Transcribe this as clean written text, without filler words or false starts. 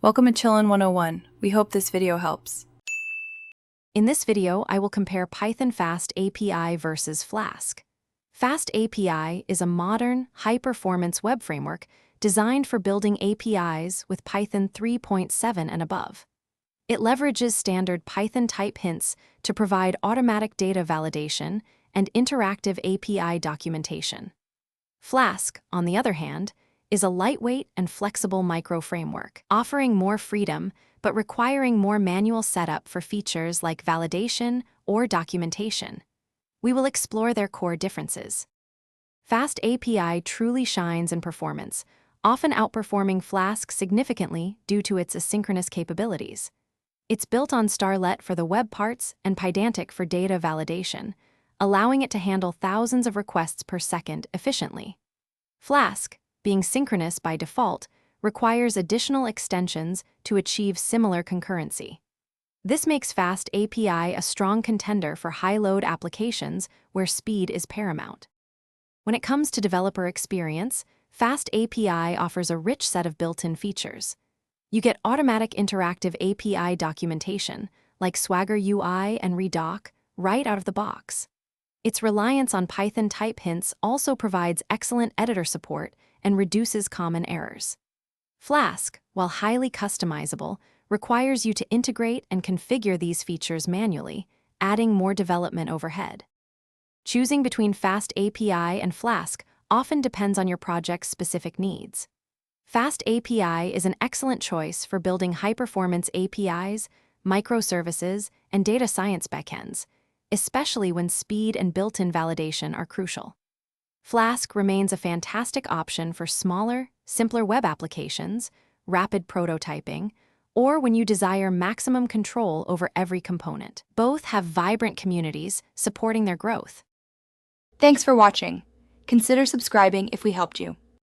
Welcome to Chillin' 101. We hope this video helps. In this video, I will compare Python FastAPI versus Flask. FastAPI is a modern, high-performance web framework designed for building APIs with Python 3.7 and above. It leverages standard Python type hints to provide automatic data validation and interactive API documentation. Flask, on the other hand, is a lightweight and flexible micro-framework, offering more freedom but requiring more manual setup for features like validation or documentation. We will explore their core differences. FastAPI truly shines in performance, often outperforming Flask significantly due to its asynchronous capabilities. It's built on Starlet for the web parts and Pydantic for data validation, allowing it to handle thousands of requests per second efficiently. Flask, being synchronous by default, requires additional extensions to achieve similar concurrency. This makes FastAPI a strong contender for high-load applications where speed is paramount. When it comes to developer experience, FastAPI offers a rich set of built-in features. You get automatic interactive API documentation, like Swagger UI and Redoc, right out of the box. Its reliance on Python type hints also provides excellent editor support and reduces common errors. Flask, while highly customizable, requires you to integrate and configure these features manually, adding more development overhead. Choosing between FastAPI and Flask often depends on your project's specific needs. FastAPI is an excellent choice for building high-performance APIs, microservices, and data science backends, especially when speed and built-in validation are crucial. Flask remains a fantastic option for smaller, simpler web applications, rapid prototyping, or when you desire maximum control over every component. Both have vibrant communities supporting their growth. Thanks for watching. Consider subscribing if we helped you.